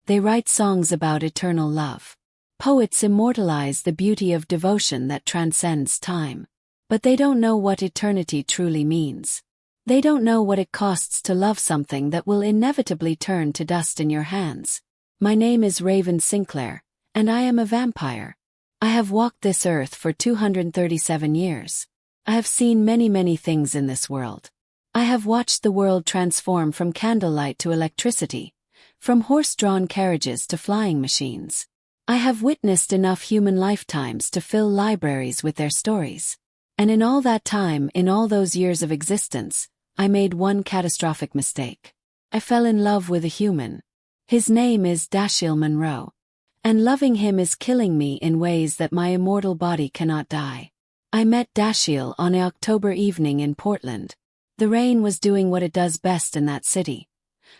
They write songs about eternal love. Poets immortalize the beauty of devotion that transcends time. But they don't know what eternity truly means. They don't know what it costs to love something that will inevitably turn to dust in your hands. My name is Raven Sinclair, and I am a vampire. I have walked this earth for 237 years. I have seen many things in this world. I have watched the world transform from candlelight to electricity, from horse-drawn carriages to flying machines. I have witnessed enough human lifetimes to fill libraries with their stories. And in all that time, in all those years of existence, I made one catastrophic mistake. I fell in love with a human. His name is Dashiell Monroe. And loving him is killing me in ways that my immortal body cannot die. I met Dashiell on an October evening in Portland. The rain was doing what it does best in that city,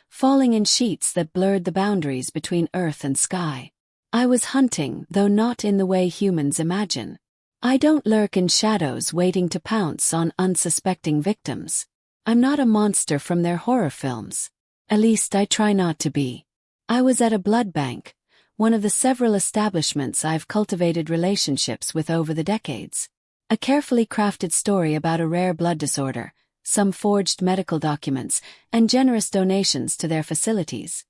falling in sheets that blurred the boundaries between earth and sky. I was hunting, though not in the way humans imagine. I don't lurk in shadows waiting to pounce on unsuspecting victims. I'm not a monster from their horror films. At least I try not to be. I was at a blood bank, one of the several establishments I've cultivated relationships with over the decades. A carefully crafted story about a rare blood disorder, some forged medical documents, and generous donations to their facilities.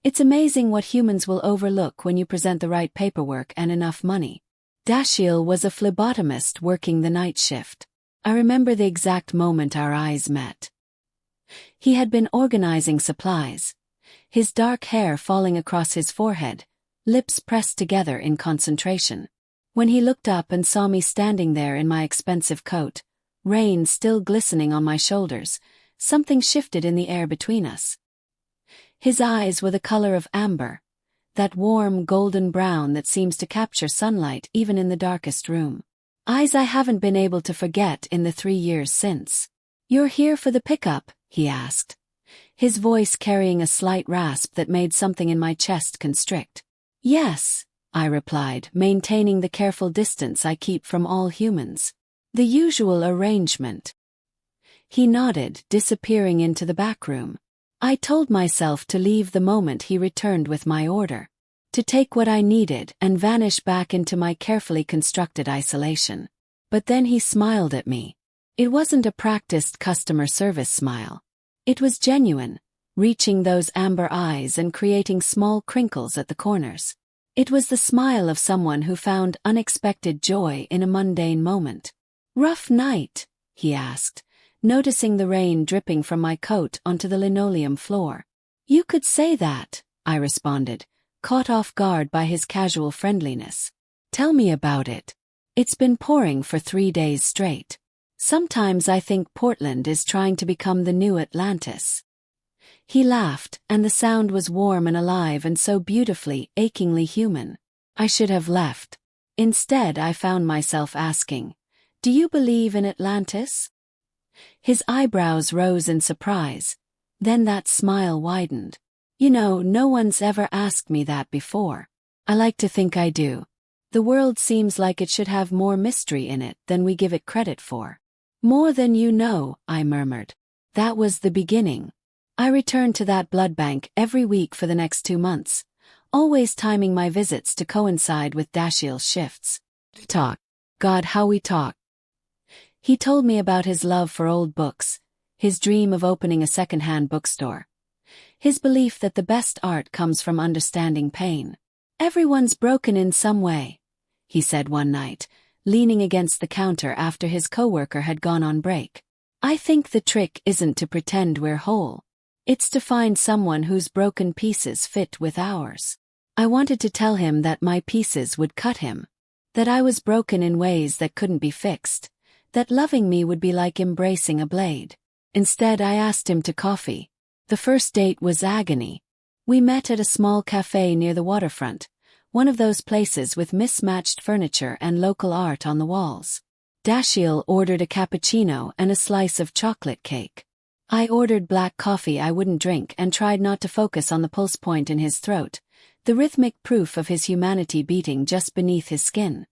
It's amazing what humans will overlook when you present the right paperwork and enough money. Dashiell was a phlebotomist working the night shift. I remember the exact moment our eyes met. He had been organizing supplies, his dark hair falling across his forehead, lips pressed together in concentration. When he looked up and saw me standing there in my expensive coat, rain still glistening on my shoulders, something shifted in the air between us. His eyes were the color of amber, that warm golden brown that seems to capture sunlight even in the darkest room. Eyes I haven't been able to forget in the 3 years since. "You're here for the pickup?" he asked, his voice carrying a slight rasp that made something in my chest constrict. "Yes," I replied, maintaining the careful distance I keep from all humans. "The usual arrangement." He nodded, disappearing into the back room. I told myself to leave the moment he returned with my order, to take what I needed and vanish back into my carefully constructed isolation. But then he smiled at me. It wasn't a practiced customer service smile. It was genuine, reaching those amber eyes and creating small crinkles at the corners. It was the smile of someone who found unexpected joy in a mundane moment. "Rough night?" he asked, noticing the rain dripping from my coat onto the linoleum floor. "You could say that," I responded, caught off guard by his casual friendliness. "Tell me about it." "It's been pouring for 3 days straight. Sometimes I think Portland is trying to become the new Atlantis." He laughed, and the sound was warm and alive and so beautifully, achingly human. I should have left. Instead, I found myself asking, "Do you believe in Atlantis?" His eyebrows rose in surprise. Then that smile widened. "You know, no one's ever asked me that before. I like to think I do. The world seems like it should have more mystery in it than we give it credit for." "More than you know," I murmured. That was the beginning. I returned to that blood bank every week for the next 2 months, always timing my visits to coincide with Dashiell's shifts. Talk. God, how we talk. He told me about his love for old books, his dream of opening a second-hand bookstore, his belief that the best art comes from understanding pain. "Everyone's broken in some way," he said one night, leaning against the counter after his coworker had gone on break. "I think the trick isn't to pretend we're whole. It's to find someone whose broken pieces fit with ours." I wanted to tell him that my pieces would cut him, that I was broken in ways that couldn't be fixed, that loving me would be like embracing a blade. Instead, I asked him to coffee. The first date was agony. We met at a small cafe near the waterfront, one of those places with mismatched furniture and local art on the walls. Dashiell ordered a cappuccino and a slice of chocolate cake. I ordered black coffee I wouldn't drink and tried not to focus on the pulse point in his throat, the rhythmic proof of his humanity beating just beneath his skin.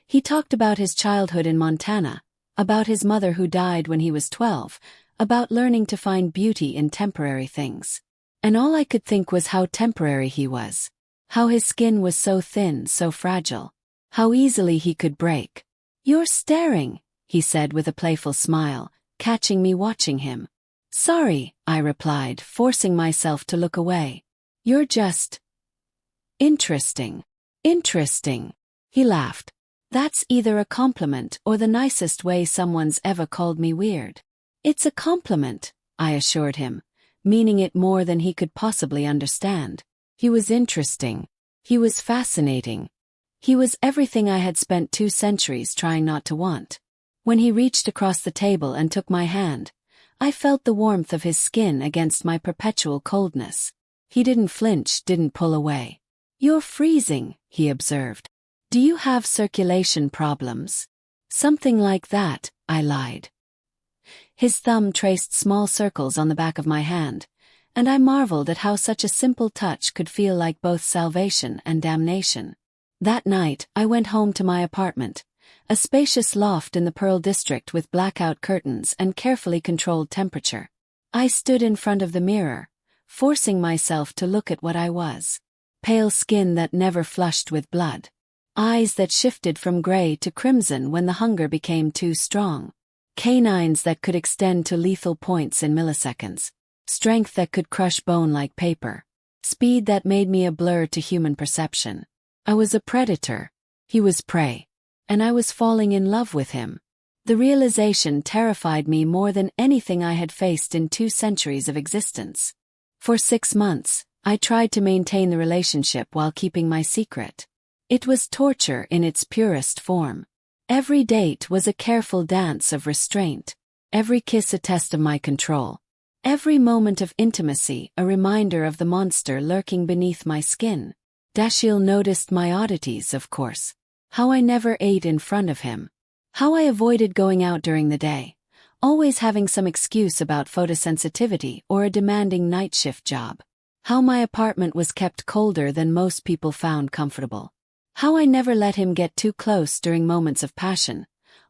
He talked about his childhood in Montana, about his mother who died when he was 12, about learning to find beauty in temporary things. And all I could think was how temporary he was. How his skin was so thin, so fragile. How easily he could break. "You're staring," he said with a playful smile, catching me watching him. "Sorry," I replied, forcing myself to look away. "You're just interesting." "Interesting," he laughed. "That's either a compliment or the nicest way someone's ever called me weird." "It's a compliment," I assured him, meaning it more than he could possibly understand. He was interesting. He was fascinating. He was everything I had spent 2 centuries trying not to want. When he reached across the table and took my hand, I felt the warmth of his skin against my perpetual coldness. He didn't flinch, didn't pull away. "You're freezing," he observed. "Do you have circulation problems?" "Something like that," I lied. His thumb traced small circles on the back of my hand, and I marveled at how such a simple touch could feel like both salvation and damnation. That night, I went home to my apartment, a spacious loft in the Pearl District with blackout curtains and carefully controlled temperature. I stood in front of the mirror, forcing myself to look at what I was. Pale skin that never flushed with blood. Eyes that shifted from gray to crimson when the hunger became too strong. Canines that could extend to lethal points in milliseconds. Strength that could crush bone like paper. Speed that made me a blur to human perception. I was a predator. He was prey. And I was falling in love with him. The realization terrified me more than anything I had faced in 2 centuries of existence. For 6 months, I tried to maintain the relationship while keeping my secret. It was torture in its purest form. Every date was a careful dance of restraint. Every kiss a test of my control. Every moment of intimacy a reminder of the monster lurking beneath my skin. Dashiell noticed my oddities, of course. How I never ate in front of him. How I avoided going out during the day, always having some excuse about photosensitivity or a demanding night shift job. How my apartment was kept colder than most people found comfortable. How I never let him get too close during moments of passion,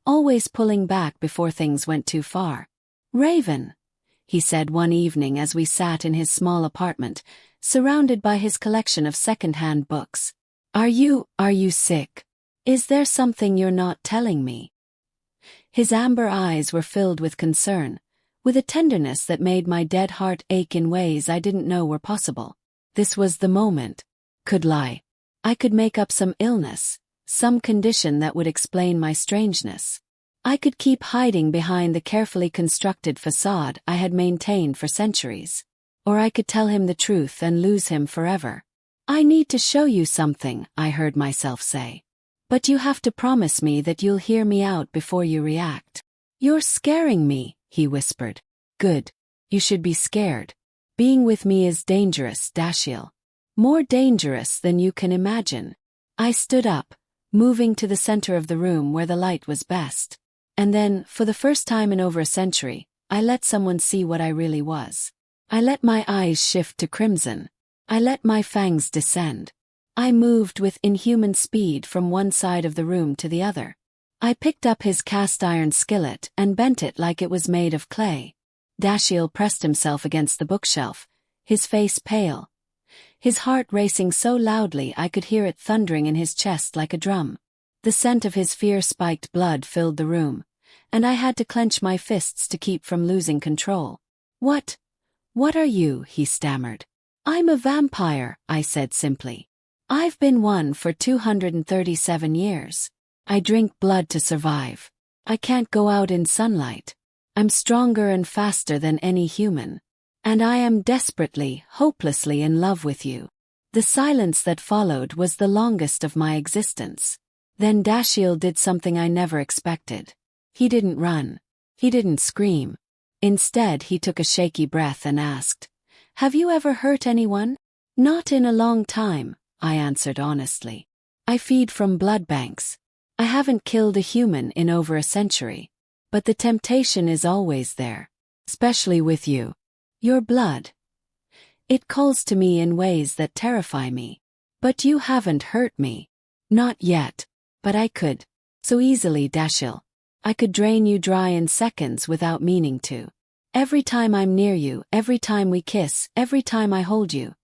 always pulling back before things went too far. "Raven," he said one evening as we sat in his small apartment, surrounded by his collection of second-hand books. Are you sick? Is there something you're not telling me?" His amber eyes were filled with concern, with a tenderness that made my dead heart ache in ways I didn't know were possible. This was the moment. Could lie. I could make up some illness, some condition that would explain my strangeness. I could keep hiding behind the carefully constructed facade I had maintained for centuries. Or I could tell him the truth and lose him forever. "I need to show you something," I heard myself say. "But you have to promise me that you'll hear me out before you react." "You're scaring me," he whispered. "Good. You should be scared. Being with me is dangerous, Dashiell. More dangerous than you can imagine." I stood up, moving to the center of the room where the light was best. And then, for the first time in over a century, I let someone see what I really was. I let my eyes shift to crimson. I let my fangs descend. I moved with inhuman speed from one side of the room to the other. I picked up his cast-iron skillet and bent it like it was made of clay. Dashiell pressed himself against the bookshelf, his face pale. His heart racing so loudly I could hear it thundering in his chest like a drum. The scent of his fear-spiked blood filled the room, and I had to clench my fists to keep from losing control. What are you?" he stammered. "I'm a vampire," I said simply. "I've been one for 237 years. I drink blood to survive. I can't go out in sunlight. I'm stronger and faster than any human. And I am desperately, hopelessly in love with you." The silence that followed was the longest of my existence. Then Dashiell did something I never expected. He didn't run. He didn't scream. Instead, he took a shaky breath and asked, "Have you ever hurt anyone?" "Not in a long time," I answered honestly. "I feed from blood banks. I haven't killed a human in over a century. But the temptation is always there. Especially with you. Your blood. It calls to me in ways that terrify me. But you haven't hurt me. Not yet. But I could. So easily, Dashiell. I could drain you dry in seconds without meaning to. Every time I'm near you, every time we kiss, every time I hold you,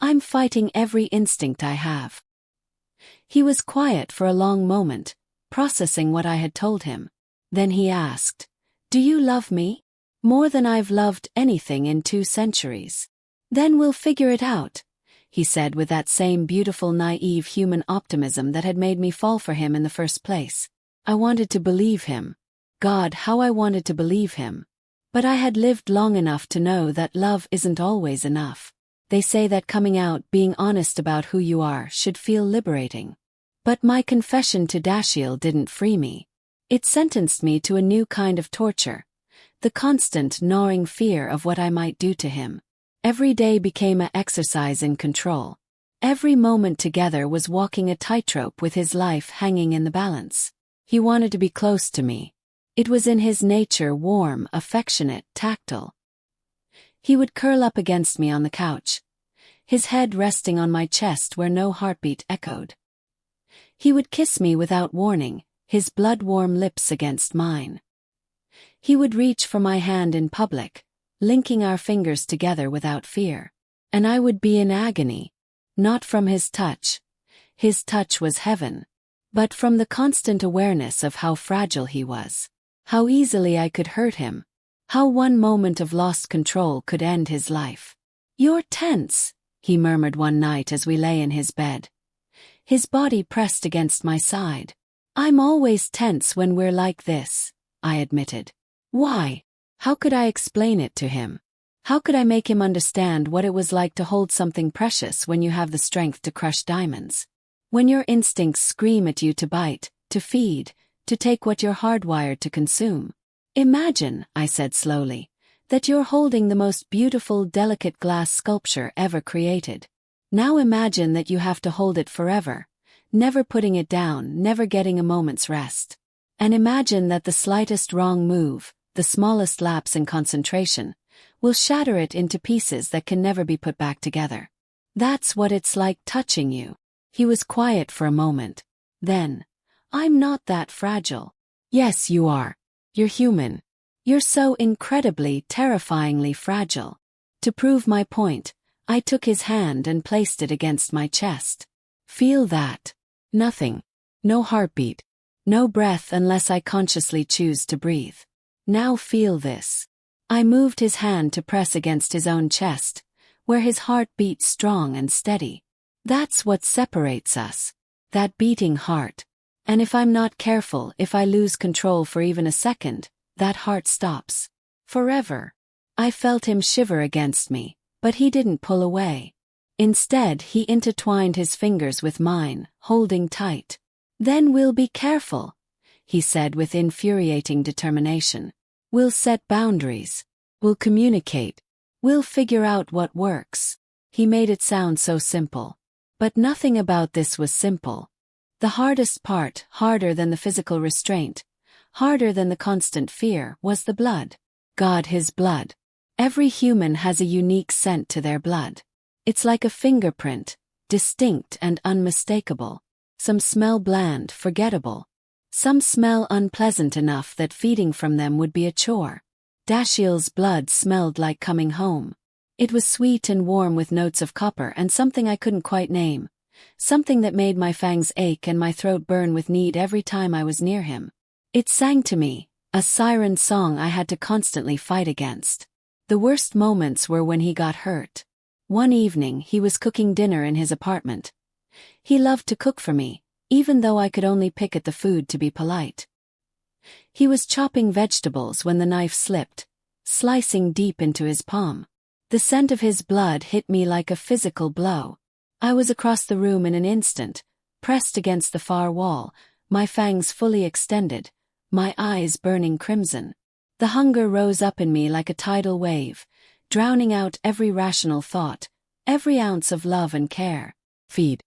I'm fighting every instinct I have." He was quiet for a long moment, processing what I had told him. Then he asked, "Do you love me? More than I've loved anything in 2 centuries. Then we'll figure it out," he said with that same beautiful naive human optimism that had made me fall for him in the first place. I wanted to believe him. God, how I wanted to believe him. But I had lived long enough to know that love isn't always enough. They say that coming out, being honest about who you are, should feel liberating. But my confession to Dashiell didn't free me. It sentenced me to a new kind of torture. The constant gnawing fear of what I might do to him. Every day became an exercise in control. Every moment together was walking a tightrope with his life hanging in the balance. He wanted to be close to me. It was in his nature, warm, affectionate, tactile. He would curl up against me on the couch, his head resting on my chest where no heartbeat echoed. He would kiss me without warning, his blood-warm lips against mine. He would reach for my hand in public, linking our fingers together without fear. And I would be in agony, not from his touch. His touch was heaven. But from the constant awareness of how fragile he was. How easily I could hurt him. How one moment of lost control could end his life. "You're tense," he murmured one night as we lay in his bed. His body pressed against my side. "I'm always tense when we're like this," I admitted. Why? How could I explain it to him? How could I make him understand what it was like to hold something precious when you have the strength to crush diamonds? When your instincts scream at you to bite, to feed, to take what you're hardwired to consume. "Imagine," I said slowly, "that you're holding the most beautiful, delicate glass sculpture ever created. Now imagine that you have to hold it forever, never putting it down, never getting a moment's rest. And imagine that the slightest wrong move, the smallest lapse in concentration, will shatter it into pieces that can never be put back together. That's what it's like touching you." He was quiet for a moment. Then, "I'm not that fragile." "Yes, you are. You're human. You're so incredibly, terrifyingly fragile." To prove my point, I took his hand and placed it against my chest. "Feel that." Nothing. No heartbeat. No breath unless I consciously choose to breathe. "Now feel this." I moved his hand to press against his own chest, where his heart beat strong and steady. That's what separates us. That beating heart. And if I'm not careful, if I lose control for even a second, that heart stops. Forever. I felt him shiver against me, but he didn't pull away. Instead, he intertwined his fingers with mine, holding tight. "Then we'll be careful," he said with infuriating determination. "We'll set boundaries. We'll communicate. We'll figure out what works." He made it sound so simple. But nothing about this was simple. The hardest part, harder than the physical restraint, harder than the constant fear, was the blood. God, his blood. Every human has a unique scent to their blood. It's like a fingerprint, distinct and unmistakable. Some smell bland, forgettable. Some smell unpleasant enough that feeding from them would be a chore. Dashiell's blood smelled like coming home. It was sweet and warm with notes of copper and something I couldn't quite name. Something that made my fangs ache and my throat burn with need every time I was near him. It sang to me, a siren song I had to constantly fight against. The worst moments were when he got hurt. One evening he was cooking dinner in his apartment. He loved to cook for me, even though I could only pick at the food to be polite. He was chopping vegetables when the knife slipped, slicing deep into his palm. The scent of his blood hit me like a physical blow. I was across the room in an instant, pressed against the far wall, my fangs fully extended, my eyes burning crimson. The hunger rose up in me like a tidal wave, drowning out every rational thought, every ounce of love and care. "Feed.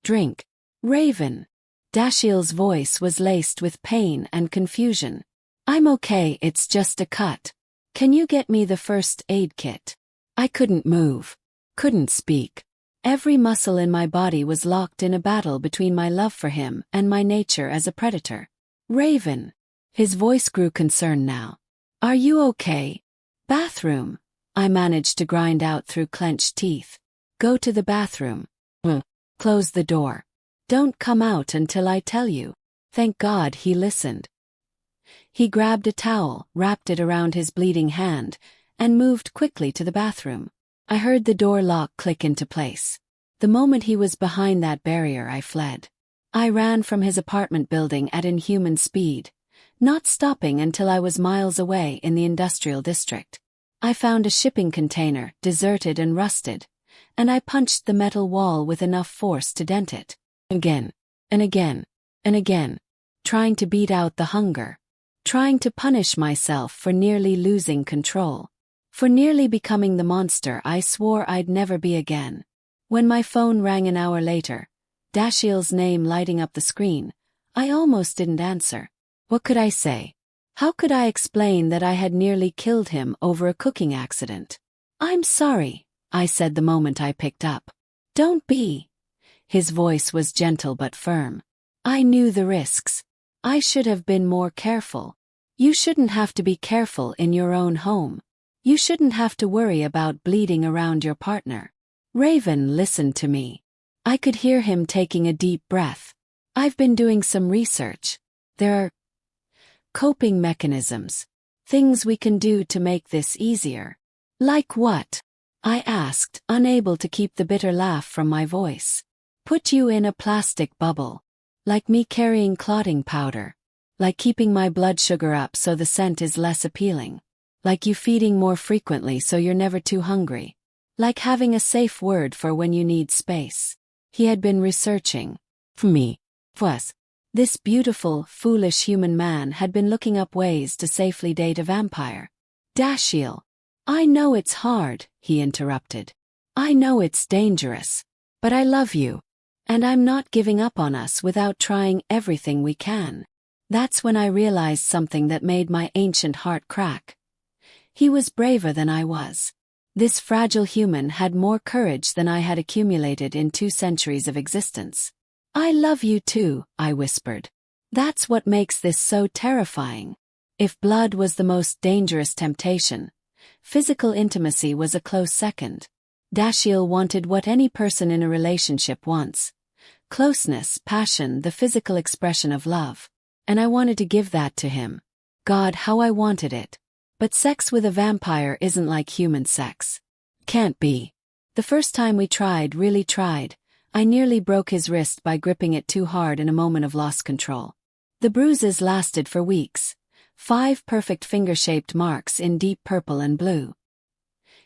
Drink. Raven." Dashiell's voice was laced with pain and confusion. "I'm okay, it's just a cut. Can you get me the first aid kit?" I couldn't move. Couldn't speak. Every muscle in my body was locked in a battle between my love for him and my nature as a predator. "Raven." His voice grew concerned now. "Are you okay? Bathroom, I managed to grind out through clenched teeth. Go to the bathroom. Close the door. Don't come out until I tell you. Thank God he listened. He grabbed a towel, wrapped it around his bleeding hand, and moved quickly to the bathroom. I heard the door lock click into place. The moment he was behind that barrier, I fled. I ran from his apartment building at inhuman speed, not stopping until I was miles away in the industrial district. I found a shipping container, deserted and rusted, and I punched the metal wall with enough force to dent it. Again, and again, and again, trying to beat out the hunger, trying to punish myself for nearly losing control, for nearly becoming the monster I swore I'd never be again. When my phone rang an hour later, Dashiell's name lighting up the screen, I almost didn't answer. What could I say? How could I explain that I had nearly killed him over a cooking accident? I'm sorry, I said the moment I picked up. Don't be. His voice was gentle but firm. I knew the risks. I should have been more careful. You shouldn't have to be careful in your own home. You shouldn't have to worry about bleeding around your partner. Raven listened to me. I could hear him taking a deep breath. I've been doing some research. There are coping mechanisms, things we can do to make this easier. Like what? I asked, unable to keep the bitter laugh from my voice. Put you in a plastic bubble. Like me carrying clotting powder. Like keeping my blood sugar up so the scent is less appealing. Like you feeding more frequently so you're never too hungry. Like having a safe word for when you need space. He had been researching. For me. Was. This beautiful, foolish human man had been looking up ways to safely date a vampire. Dashiell. I know it's hard, he interrupted. I know it's dangerous. But I love you. And I'm not giving up on us without trying everything we can. That's when I realized something that made my ancient heart crack. He was braver than I was. This fragile human had more courage than I had accumulated in 2 centuries of existence. I love you too, I whispered. That's what makes this so terrifying. If blood was the most dangerous temptation, physical intimacy was a close second. Dashiell wanted what any person in a relationship wants. Closeness, passion, the physical expression of love. And I wanted to give that to him. God, how I wanted it. But sex with a vampire isn't like human sex. Can't be. The first time we tried, really tried, I nearly broke his wrist by gripping it too hard in a moment of lost control. The bruises lasted for weeks. 5 perfect finger-shaped marks in deep purple and blue.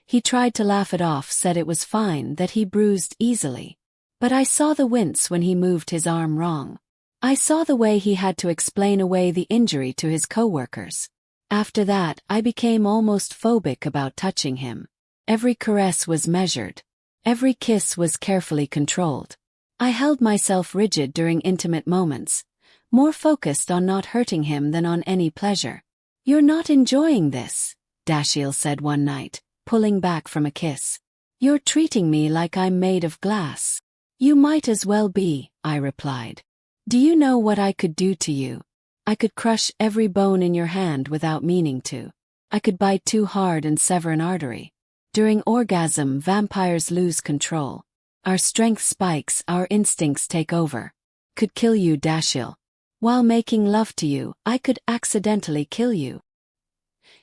He tried to laugh it off, said it was fine, that he bruised easily. But I saw the wince when he moved his arm wrong. I saw the way he had to explain away the injury to his coworkers. After that, I became almost phobic about touching him. Every caress was measured. Every kiss was carefully controlled. I held myself rigid during intimate moments, more focused on not hurting him than on any pleasure. You're not enjoying this, Dashiell said one night, pulling back from a kiss. You're treating me like I'm made of glass. You might as well be, I replied. Do you know what I could do to you? I could crush every bone in your hand without meaning to. I could bite too hard and sever an artery. During orgasm, vampires lose control. Our strength spikes, our instincts take over. Could kill you, Dashiell. While making love to you, I could accidentally kill you.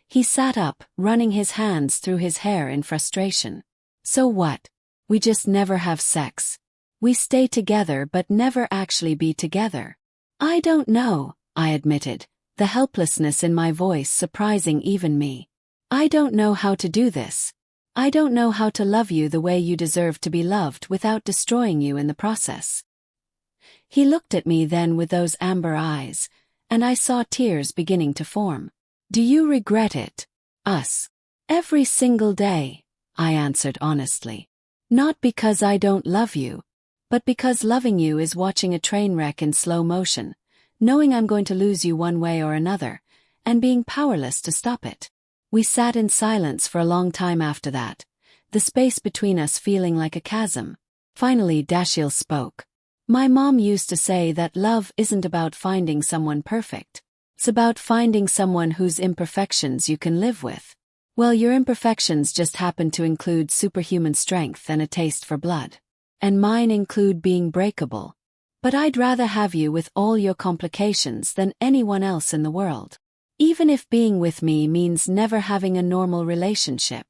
He sat up, running his hands through his hair in frustration. So what? We just never have sex. We stay together but never actually be together. I don't know, I admitted, the helplessness in my voice surprising even me. I don't know how to do this. I don't know how to love you the way you deserve to be loved without destroying you in the process. He looked at me then with those amber eyes, and I saw tears beginning to form. Do you regret it? Us. Every single day, I answered honestly. Not because I don't love you, but because loving you is watching a train wreck in slow motion, knowing I'm going to lose you one way or another, and being powerless to stop it. We sat in silence for a long time after that, the space between us feeling like a chasm. Finally, Dashiell spoke. My mom used to say that love isn't about finding someone perfect. It's about finding someone whose imperfections you can live with. Well, your imperfections just happen to include superhuman strength and a taste for blood. And mine include being breakable. But I'd rather have you with all your complications than anyone else in the world. Even if being with me means never having a normal relationship.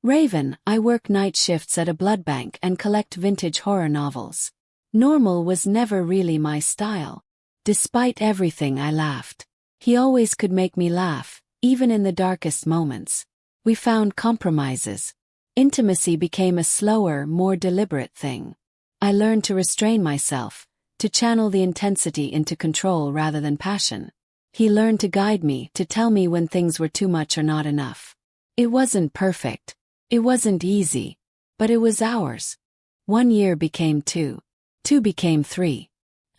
Raven, I work night shifts at a blood bank and collect vintage horror novels. Normal was never really my style. Despite everything, I laughed. He always could make me laugh, even in the darkest moments. We found compromises. Intimacy became a slower, more deliberate thing. I learned to restrain myself, to channel the intensity into control rather than passion. He learned to guide me, to tell me when things were too much or not enough. It wasn't perfect. It wasn't easy. But it was ours. 1 year became 2. 2 became 3.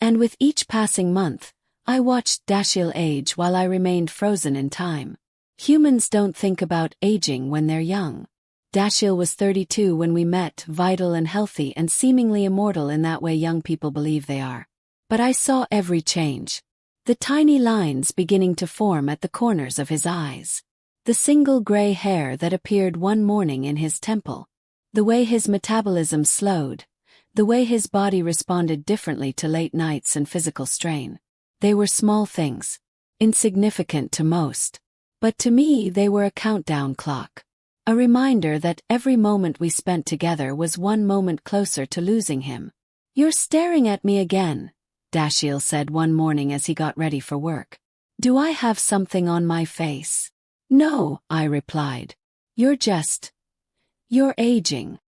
And with each passing month, I watched Dashiell age while I remained frozen in time. Humans don't think about aging when they're young. Dashiell was 32 when we met, vital and healthy and seemingly immortal in that way young people believe they are. But I saw every change. The tiny lines beginning to form at the corners of his eyes. The single gray hair that appeared one morning in his temple. The way his metabolism slowed. The way his body responded differently to late nights and physical strain. They were small things. Insignificant to most. But to me they were a countdown clock. A reminder that every moment we spent together was one moment closer to losing him. "You're staring at me again," Dashiell said one morning as he got ready for work. "Do I have something on my face?" "No," I replied. You're aging."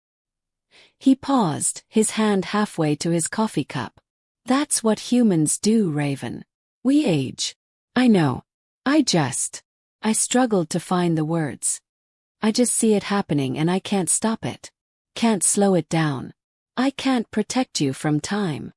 He paused, his hand halfway to his coffee cup. "That's what humans do, Raven. We age." "I know. I struggled to find the words. "I just see it happening and I can't stop it. Can't slow it down. I can't protect you from time."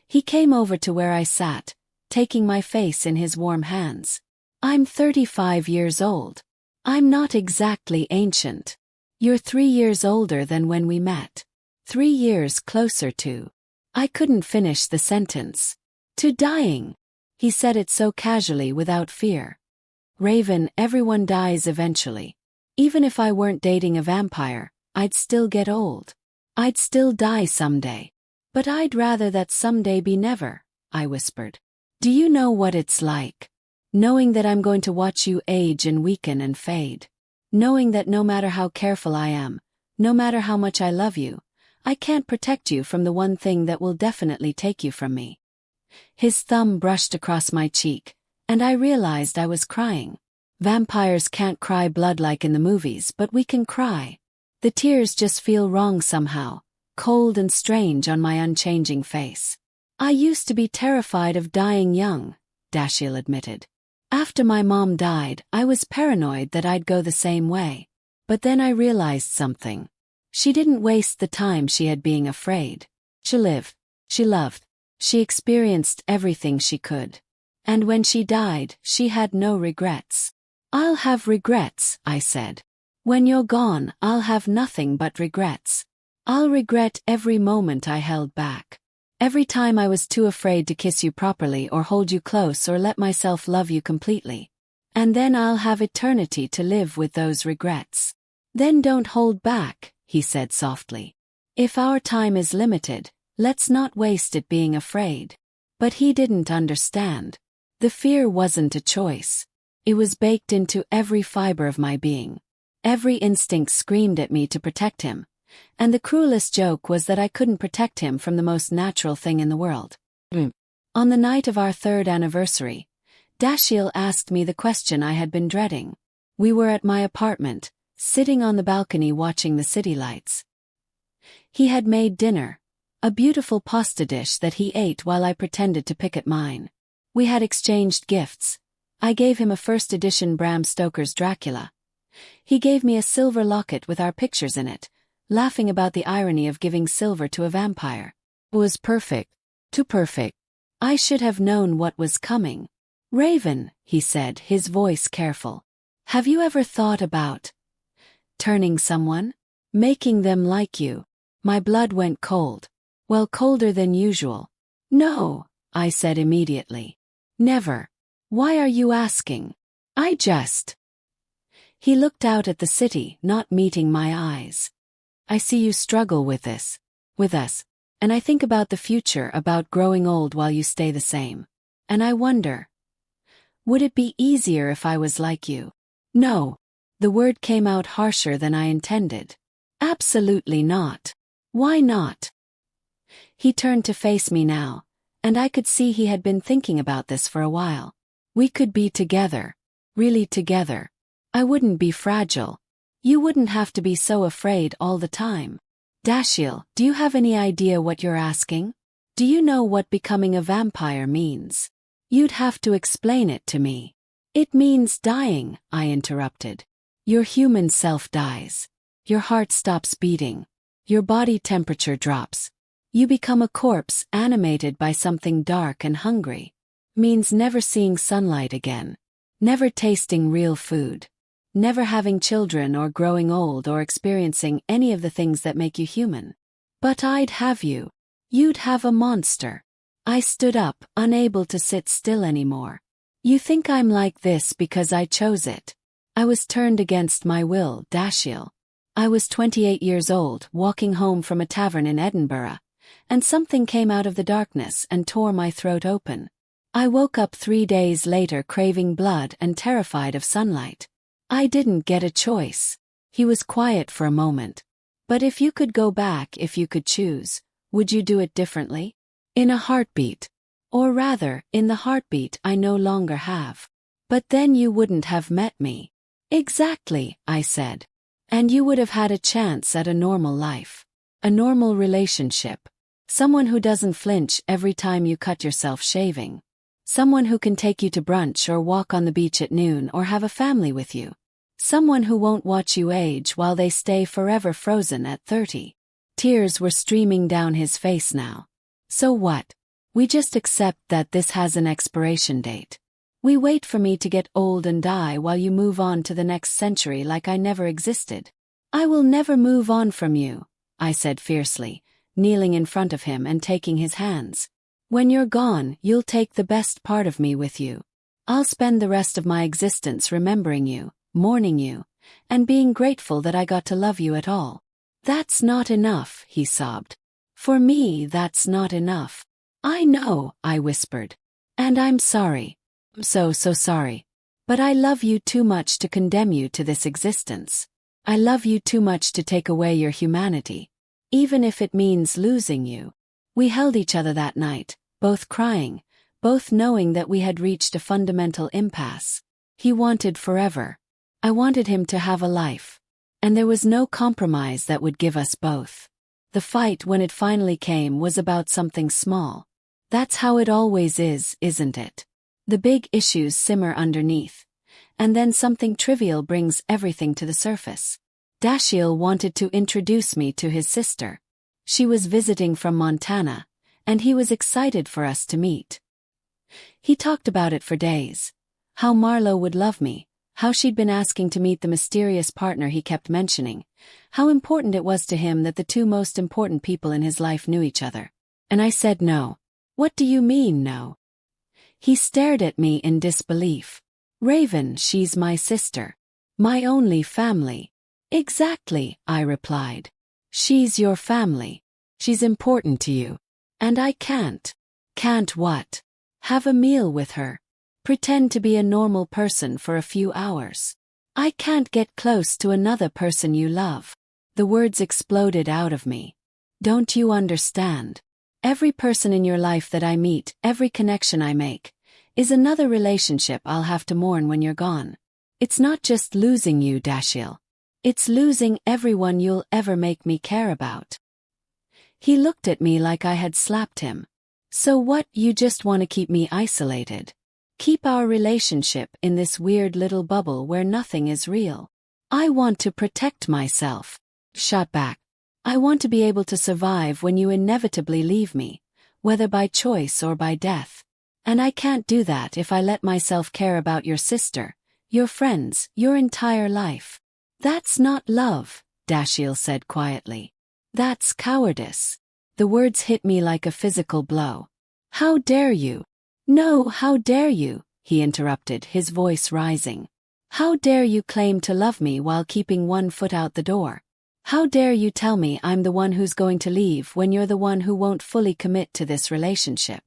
He came over to where I sat, taking my face in his warm hands. "I'm 35 years old. I'm not exactly ancient. You're 3 years older than when we met. 3 years closer to..." I couldn't finish the sentence. "To dying." He said it so casually without fear. "Raven, everyone dies eventually. Even if I weren't dating a vampire, I'd still get old. I'd still die someday. But I'd rather that someday be never," I whispered. "Do you know what it's like? Knowing that I'm going to watch you age and weaken and fade. Knowing that no matter how careful I am, no matter how much I love you, I can't protect you from the one thing that will definitely take you from me." His thumb brushed across my cheek, and I realized I was crying. Vampires can't cry blood like in the movies, but we can cry. The tears just feel wrong somehow, cold and strange on my unchanging face. "I used to be terrified of dying young," Dashiell admitted. "After my mom died, I was paranoid that I'd go the same way. But then I realized something. She didn't waste the time she had being afraid. She lived. She loved. She experienced everything she could. And when she died, she had no regrets." "I'll have regrets," I said. "When you're gone, I'll have nothing but regrets. I'll regret every moment I held back. Every time I was too afraid to kiss you properly or hold you close or let myself love you completely. And then I'll have eternity to live with those regrets." "Then don't hold back," he said softly. "If our time is limited, let's not waste it being afraid." But he didn't understand. The fear wasn't a choice. It was baked into every fiber of my being. Every instinct screamed at me to protect him. And the cruelest joke was that I couldn't protect him from the most natural thing in the world. On the night of our 3rd anniversary, Dashiell asked me the question I had been dreading. We were at my apartment, sitting on the balcony watching the city lights. He had made dinner, a beautiful pasta dish that he ate while I pretended to pick at mine. We had exchanged gifts. I gave him a first edition Bram Stoker's Dracula. He gave me a silver locket with our pictures in it, laughing about the irony of giving silver to a vampire. It was perfect. Too perfect. I should have known what was coming. "Raven," he said, his voice careful. "Have you ever thought about turning someone? Making them like you?" My blood went cold. Well, colder than usual. "No," I said immediately. "Never." "Why are you asking?" He looked out at the city, not meeting my eyes. I see you struggle with this. With us. And I think about the future, about growing old while you stay the same. And I wonder, would it be easier if I was like you? No. The word came out harsher than I intended. Absolutely not. Why not? He turned to face me now, and I could see he had been thinking about this for a while. We could be together. Really together. I wouldn't be fragile. You wouldn't have to be so afraid all the time. Dashiell, do you have any idea what you're asking? Do you know what becoming a vampire means? You'd have to explain it to me. It means dying, I interrupted. Your human self dies. Your heart stops beating. Your body temperature drops. You become a corpse animated by something dark and hungry. Means never seeing sunlight again. Never tasting real food. Never having children or growing old or experiencing any of the things that make you human. But I'd have you. You'd have a monster. I stood up, unable to sit still anymore. You think I'm like this because I chose it. I was turned against my will, Dashiell. I was 28 years old, walking home from a tavern in Edinburgh, and something came out of the darkness and tore my throat open. I woke up 3 days later craving blood and terrified of sunlight. I didn't get a choice. He was quiet for a moment. But if you could go back, if you could choose, would you do it differently? In a heartbeat. Or rather, in the heartbeat I no longer have. But then you wouldn't have met me. Exactly, I said. And you would have had a chance at a normal life. A normal relationship. Someone who doesn't flinch every time you cut yourself shaving. Someone who can take you to brunch or walk on the beach at noon or have a family with you. Someone who won't watch you age while they stay forever frozen at 30. Tears were streaming down his face now. So what? We just accept that this has an expiration date. We wait for me to get old and die while you move on to the next century like I never existed. I will never move on from you, I said fiercely, kneeling in front of him and taking his hands. When you're gone, you'll take the best part of me with you. I'll spend the rest of my existence remembering you, mourning you, and being grateful that I got to love you at all. That's not enough, he sobbed. For me, that's not enough. I know, I whispered. And I'm sorry. I'm so sorry. But I love you too much to condemn you to this existence. I love you too much to take away your humanity. Even if it means losing you. We held each other that night, both crying, both knowing that we had reached a fundamental impasse. He wanted forever. I wanted him to have a life. And there was no compromise that would give us both. The fight, when it finally came, was about something small. That's how it always is, isn't it? The big issues simmer underneath. And then something trivial brings everything to the surface. Dashiell wanted to introduce me to his sister. She was visiting from Montana, and he was excited for us to meet. He talked about it for days. How Marlo would love me, how she'd been asking to meet the mysterious partner he kept mentioning, how important it was to him that the two most important people in his life knew each other. And I said no. What do you mean no? He stared at me in disbelief. Raven, she's my sister. My only family. Exactly, I replied. She's your family. She's important to you. And I can't. Can't what? Have a meal with her. Pretend to be a normal person for a few hours. I can't get close to another person you love. The words exploded out of me. Don't you understand? Every person in your life that I meet, every connection I make, is another relationship I'll have to mourn when you're gone. It's not just losing you, Dashiell. It's losing everyone you'll ever make me care about. He looked at me like I had slapped him. So what, you just want to keep me isolated? Keep our relationship in this weird little bubble where nothing is real? I want to protect myself. Shot back. I want to be able to survive when you inevitably leave me, whether by choice or by death. And I can't do that if I let myself care about your sister, your friends, your entire life. That's not love, Dashiell said quietly. That's cowardice. The words hit me like a physical blow. How dare you? No, how dare you? He interrupted, his voice rising. How dare you claim to love me while keeping one foot out the door? How dare you tell me I'm the one who's going to leave when you're the one who won't fully commit to this relationship?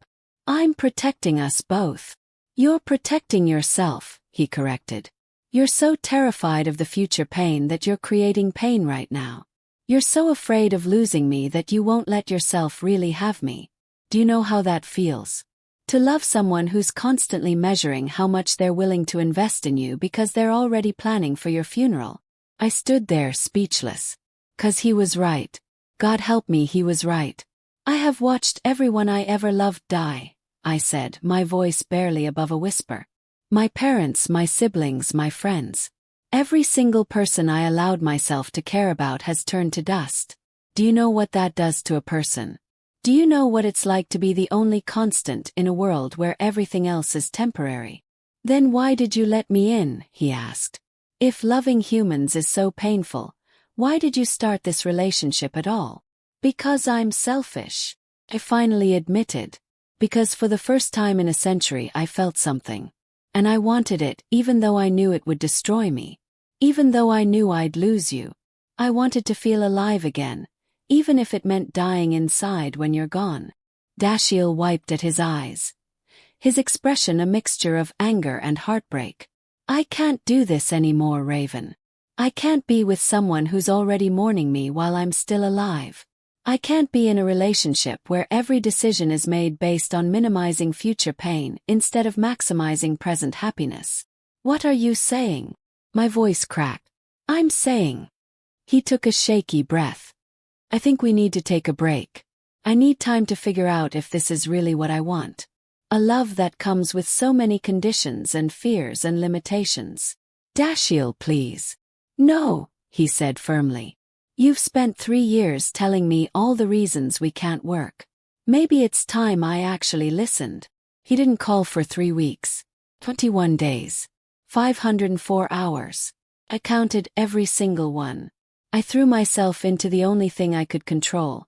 I'm protecting us both. You're protecting yourself, he corrected. You're so terrified of the future pain that you're creating pain right now. You're so afraid of losing me that you won't let yourself really have me. Do you know how that feels? To love someone who's constantly measuring how much they're willing to invest in you because they're already planning for your funeral. I stood there speechless. 'Cause he was right. God help me, he was right. I have watched everyone I ever loved die, I said, my voice barely above a whisper. My parents, my siblings, my friends. Every single person I allowed myself to care about has turned to dust. Do you know what that does to a person? Do you know what it's like to be the only constant in a world where everything else is temporary? Then why did you let me in, he asked. If loving humans is so painful, why did you start this relationship at all? Because I'm selfish, I finally admitted. Because for the first time in a century I felt something. And I wanted it even though I knew it would destroy me. Even though I knew I'd lose you. I wanted to feel alive again, even if it meant dying inside when you're gone. Dashiell wiped at his eyes. His expression a mixture of anger and heartbreak. I can't do this anymore, Raven. I can't be with someone who's already mourning me while I'm still alive. I can't be in a relationship where every decision is made based on minimizing future pain instead of maximizing present happiness. What are you saying? My voice cracked. I'm saying. He took a shaky breath. I think we need to take a break. I need time to figure out if this is really what I want. A love that comes with so many conditions and fears and limitations. Dashiell, please. No, he said firmly. You've spent 3 years telling me all the reasons we can't work. Maybe it's time I actually listened. He didn't call for 3 weeks. 21 days. 504 hours. I counted every single one. I threw myself into the only thing I could control.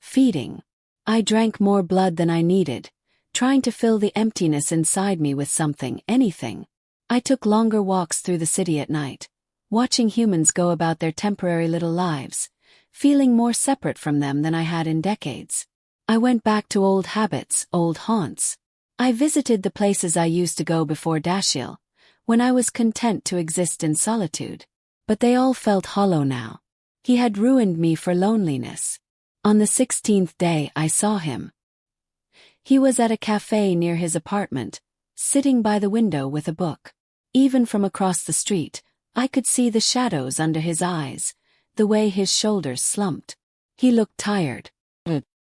Feeding. I drank more blood than I needed, trying to fill the emptiness inside me with something, anything. I took longer walks through the city at night, watching humans go about their temporary little lives, feeling more separate from them than I had in decades. I went back to old habits, old haunts. I visited the places I used to go before Dashiell, when I was content to exist in solitude. But they all felt hollow now. He had ruined me for loneliness. On the 16th day I saw him. He was at a cafe near his apartment, sitting by the window with a book. Even from across the street, I could see the shadows under his eyes, the way his shoulders slumped. He looked tired.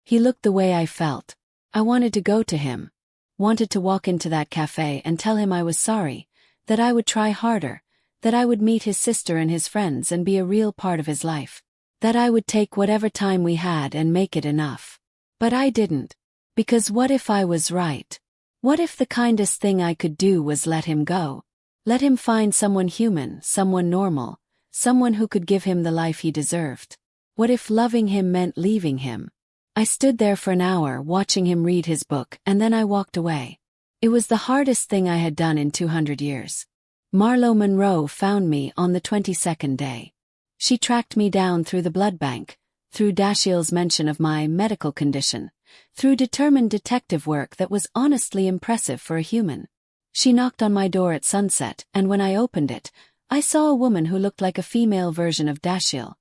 He looked the way I felt. I wanted to go to him. Wanted to walk into that cafe and tell him I was sorry, that I would try harder, that I would meet his sister and his friends and be a real part of his life. That I would take whatever time we had and make it enough. But I didn't. Because what if I was right? What if the kindest thing I could do was let him go? Let him find someone human, someone normal, someone who could give him the life he deserved. What if loving him meant leaving him? I stood there for an hour watching him read his book and then I walked away. It was the hardest thing I had done in 200 years. Marlo Monroe found me on the 22nd day. She tracked me down through the blood bank, through Dashiell's mention of my medical condition, through determined detective work that was honestly impressive for a human. She knocked on my door at sunset, and when I opened it, I saw a woman who looked like a female version of Dashiell.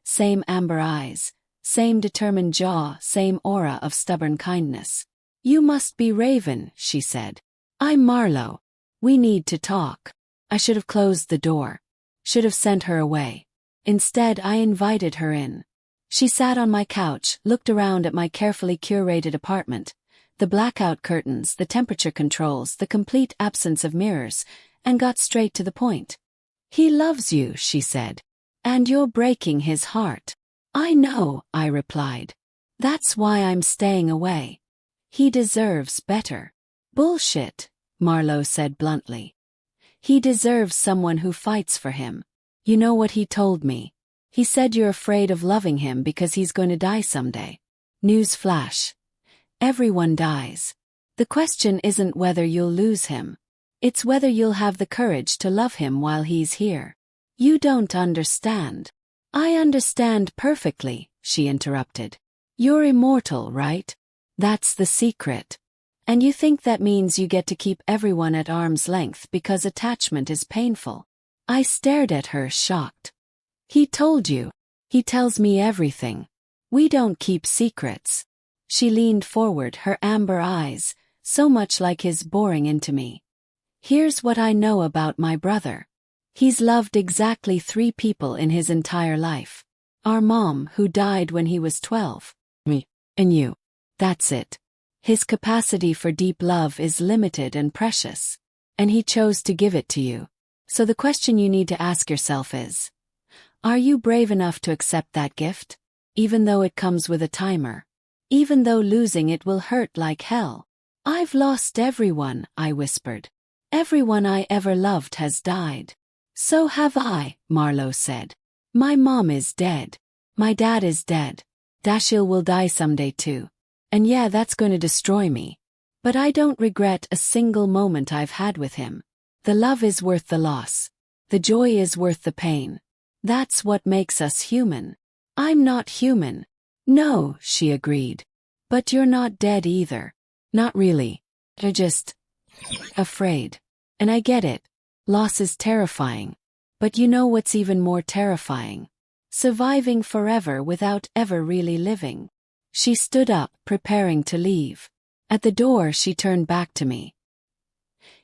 Same amber eyes, same determined jaw, same aura of stubborn kindness. You must be Raven, she said. I'm Marlo. We need to talk. I should have closed the door. Should have sent her away. Instead, I invited her in. She sat on my couch, looked around at my carefully curated apartment, the blackout curtains, the temperature controls, the complete absence of mirrors, and got straight to the point. He loves you, she said. And you're breaking his heart. I know, I replied. That's why I'm staying away. He deserves better. Bullshit, Marlo said bluntly. He deserves someone who fights for him. You know what he told me? He said you're afraid of loving him because he's going to die someday. News flash. Everyone dies. The question isn't whether you'll lose him. It's whether you'll have the courage to love him while he's here. You don't understand. I understand perfectly, she interrupted. You're immortal, right? That's the secret. And you think that means you get to keep everyone at arm's length because attachment is painful. I stared at her, shocked. He told you. He tells me everything. We don't keep secrets. She leaned forward, her amber eyes, so much like his, boring into me. Here's what I know about my brother. He's loved exactly 3 people in his entire life. Our mom, who died when he was 12. Me. And you. That's it. His capacity for deep love is limited and precious. And he chose to give it to you. So the question you need to ask yourself is, are you brave enough to accept that gift? Even though it comes with a timer. Even though losing it will hurt like hell. I've lost everyone, I whispered. Everyone I ever loved has died. So have I, Marlowe said. My mom is dead. My dad is dead. Dashiell will die someday too. And yeah, that's going to destroy me. But I don't regret a single moment I've had with him. The love is worth the loss. The joy is worth the pain. That's what makes us human. I'm not human. No, she agreed. But you're not dead either. Not really. You're just afraid. And I get it. Loss is terrifying. But you know what's even more terrifying? Surviving forever without ever really living. She stood up, preparing to leave. At the door, she turned back to me.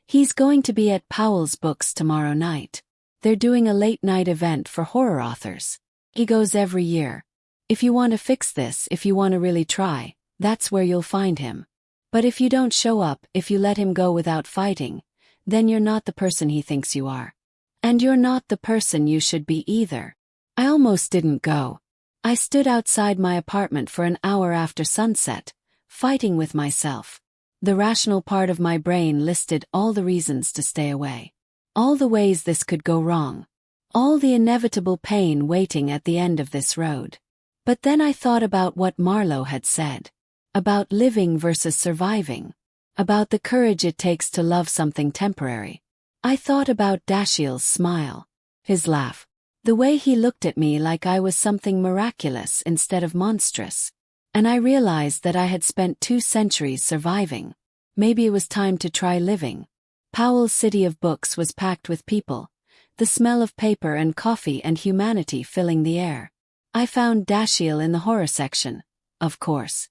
He's going to be at Powell's Books tomorrow night. They're doing a late-night event for horror authors. He goes every year. If you want to fix this, if you want to really try, that's where you'll find him. But if you don't show up, if you let him go without fighting, then you're not the person he thinks you are. And you're not the person you should be either. I almost didn't go. I stood outside my apartment for an hour after sunset, fighting with myself. The rational part of my brain listed all the reasons to stay away. All the ways this could go wrong. All the inevitable pain waiting at the end of this road. But then I thought about what Marlowe had said. About living versus surviving. About the courage it takes to love something temporary. I thought about Dashiell's smile. His laugh. The way he looked at me like I was something miraculous instead of monstrous. And I realized that I had spent 2 centuries surviving. Maybe it was time to try living. Powell's City of Books was packed with people. The smell of paper and coffee and humanity filling the air. I found Dashiell in the horror section, of course.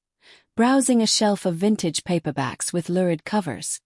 Browsing a shelf of vintage paperbacks with lurid covers.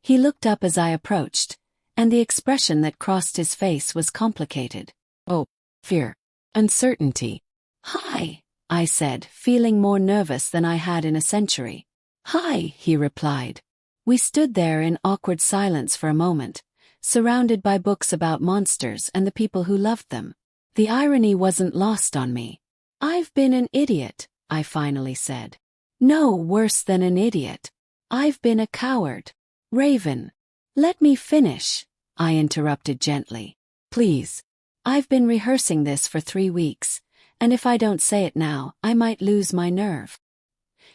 He looked up as I approached, and the expression that crossed his face was complicated. Oh, fear. Uncertainty. Hi, I said, feeling more nervous than I had in a century. Hi, he replied. We stood there in awkward silence for a moment, surrounded by books about monsters and the people who loved them. The irony wasn't lost on me. I've been an idiot, I finally said. No, worse than an idiot. I've been a coward. Raven. Let me finish, I interrupted gently. Please. I've been rehearsing this for 3 weeks, and if I don't say it now, I might lose my nerve.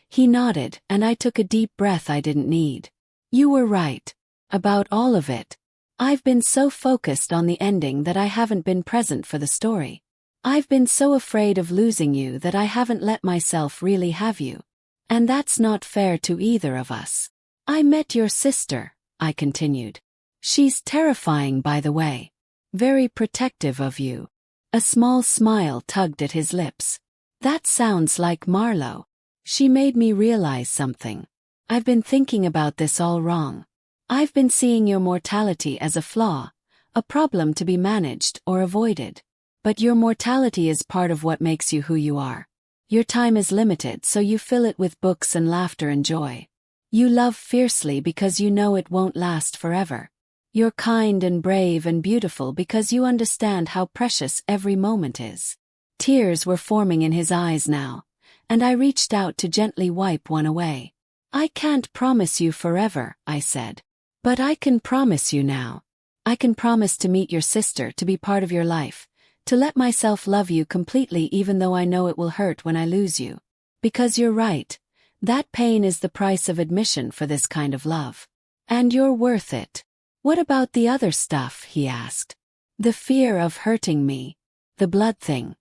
He nodded, and I took a deep breath I didn't need. You were right. About all of it. I've been so focused on the ending that I haven't been present for the story. I've been so afraid of losing you that I haven't let myself really have you. And that's not fair to either of us. I met your sister, I continued. She's terrifying, by the way. Very protective of you. A small smile tugged at his lips. That sounds like Marlowe. She made me realize something. I've been thinking about this all wrong. I've been seeing your mortality as a flaw, a problem to be managed or avoided. But your mortality is part of what makes you who you are. Your time is limited, so you fill it with books and laughter and joy. You love fiercely because you know it won't last forever. You're kind and brave and beautiful because you understand how precious every moment is. Tears were forming in his eyes now, and I reached out to gently wipe one away. I can't promise you forever, I said. But I can promise you now. I can promise to meet your sister, to be part of your life, to let myself love you completely even though I know it will hurt when I lose you. Because you're right. That pain is the price of admission for this kind of love. And you're worth it. What about the other stuff, he asked. The fear of hurting me. The blood thing.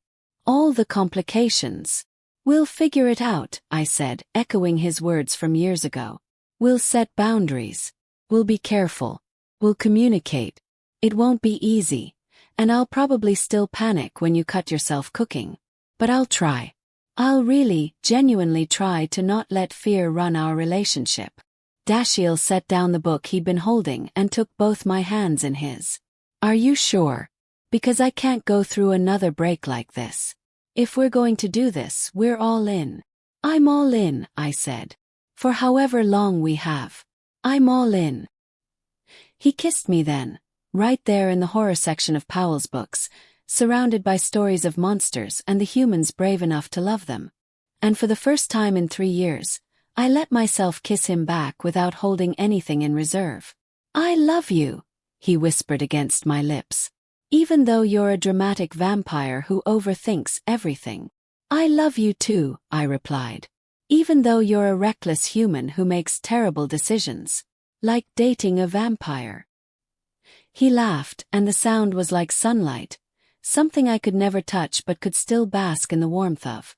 All the complications. We'll figure it out, I said, echoing his words from years ago. We'll set boundaries. We'll be careful. We'll communicate. It won't be easy, and I'll probably still panic when you cut yourself cooking. But I'll try. I'll really, genuinely try to not let fear run our relationship. Dashiell set down the book he'd been holding and took both my hands in his. Are you sure? Because I can't go through another break like this. If we're going to do this, we're all in. I'm all in, I said. For however long we have. I'm all in. He kissed me then, right there in the horror section of Powell's books, surrounded by stories of monsters and the humans brave enough to love them. And for the first time in 3 years, I let myself kiss him back without holding anything in reserve. I love you, he whispered against my lips. Even though you're a dramatic vampire who overthinks everything. I love you too, I replied. Even though you're a reckless human who makes terrible decisions. Like dating a vampire. He laughed, and the sound was like sunlight, something I could never touch but could still bask in the warmth of.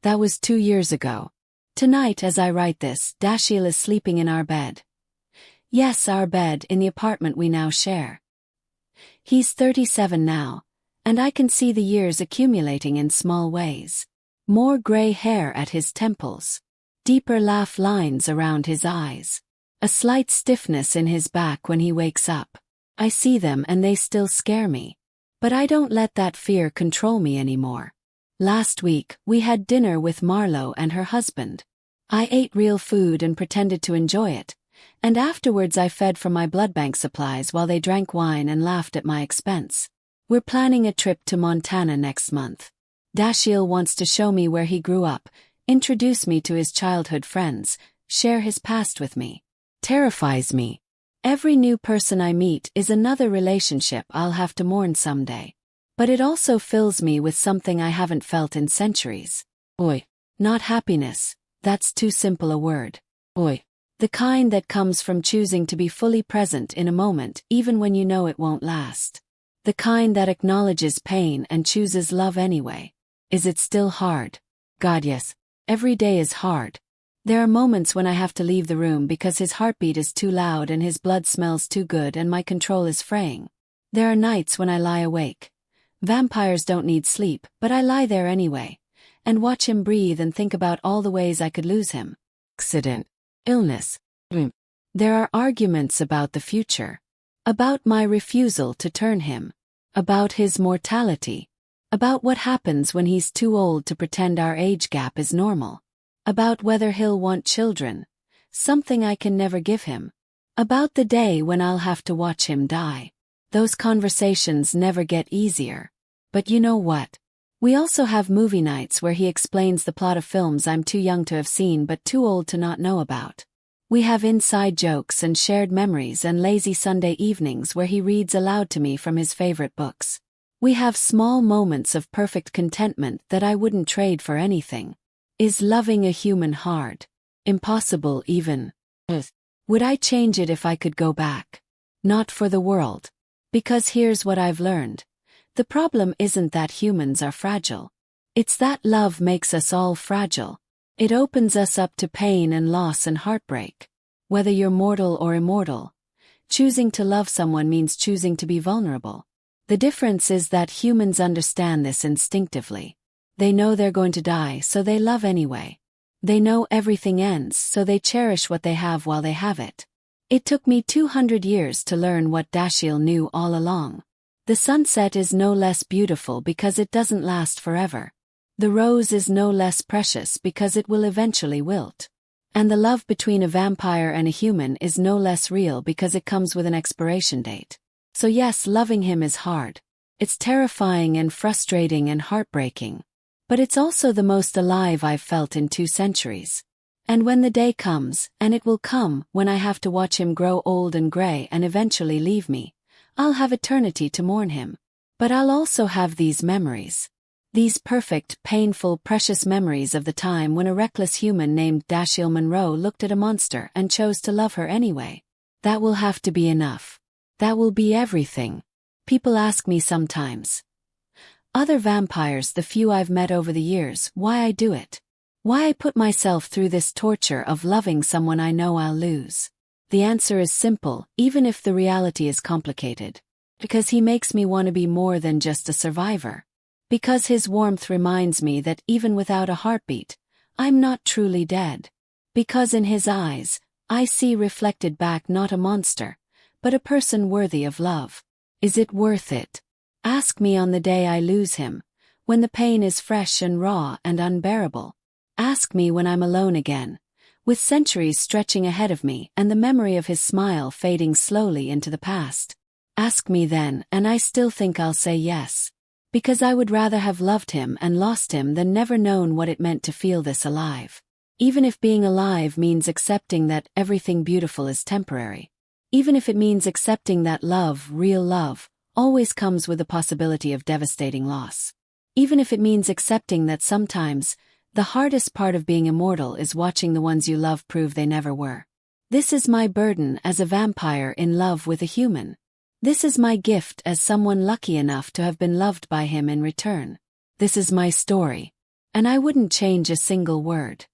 That was 2 years ago. Tonight, as I write this, Dashiell is sleeping in our bed. Yes, our bed in the apartment we now share. He's 37 now, and I can see the years accumulating in small ways. More gray hair at his temples. Deeper laugh lines around his eyes. A slight stiffness in his back when he wakes up. I see them and they still scare me. But I don't let that fear control me anymore. Last week, we had dinner with Marlo and her husband. I ate real food and pretended to enjoy it, and afterwards I fed from my blood bank supplies while they drank wine and laughed at my expense. We're planning a trip to Montana next month. Dashiell wants to show me where he grew up, introduce me to his childhood friends, share his past with me. Terrifies me. Every new person I meet is another relationship I'll have to mourn someday. But it also fills me with something I haven't felt in centuries. Oi. Not happiness, that's too simple a word. Oi. The kind that comes from choosing to be fully present in a moment even when you know it won't last. The kind that acknowledges pain and chooses love anyway. Is it still hard? God, yes. Every day is hard. There are moments when I have to leave the room because his heartbeat is too loud and his blood smells too good and my control is fraying. There are nights when I lie awake. Vampires don't need sleep, but I lie there anyway, and watch him breathe and think about all the ways I could lose him. Accident. Illness. There are arguments about the future. About my refusal to turn him. About his mortality. About what happens when he's too old to pretend our age gap is normal. About whether he'll want children, something I can never give him. About the day when I'll have to watch him die. Those conversations never get easier. But you know what? We also have movie nights where he explains the plot of films I'm too young to have seen but too old to not know about. We have inside jokes and shared memories and lazy Sunday evenings where he reads aloud to me from his favorite books. We have small moments of perfect contentment that I wouldn't trade for anything. Is loving a human hard? Impossible even? Would I change it if I could go back? Not for the world. Because here's what I've learned. The problem isn't that humans are fragile. It's that love makes us all fragile. It opens us up to pain and loss and heartbreak. Whether you're mortal or immortal, choosing to love someone means choosing to be vulnerable. The difference is that humans understand this instinctively. They know they're going to die, so they love anyway. They know everything ends, so they cherish what they have while they have it. It took me 200 years to learn what Dashiell knew all along. The sunset is no less beautiful because it doesn't last forever. The rose is no less precious because it will eventually wilt. And the love between a vampire and a human is no less real because it comes with an expiration date. So yes, loving him is hard. It's terrifying and frustrating and heartbreaking. But it's also the most alive I've felt in 2 centuries. And when the day comes, and it will come, when I have to watch him grow old and gray and eventually leave me, I'll have eternity to mourn him. But I'll also have these memories. These perfect, painful, precious memories of the time when a reckless human named Dashiell Monroe looked at a monster and chose to love her anyway. That will have to be enough. That will be everything. People ask me sometimes. Other vampires, the few I've met over the years, why I do it. Why I put myself through this torture of loving someone I know I'll lose. The answer is simple, even if the reality is complicated. Because he makes me want to be more than just a survivor. Because his warmth reminds me that even without a heartbeat, I'm not truly dead. Because in his eyes, I see reflected back not a monster, but a person worthy of love. Is it worth it? Ask me on the day I lose him, when the pain is fresh and raw and unbearable. Ask me when I'm alone again, with centuries stretching ahead of me and the memory of his smile fading slowly into the past. Ask me then, and I still think I'll say yes. Because I would rather have loved him and lost him than never known what it meant to feel this alive. Even if being alive means accepting that everything beautiful is temporary. Even if it means accepting that love, real love, always comes with the possibility of devastating loss. Even if it means accepting that sometimes, the hardest part of being immortal is watching the ones you love prove they never were. This is my burden as a vampire in love with a human. This is my gift as someone lucky enough to have been loved by him in return. This is my story. And I wouldn't change a single word.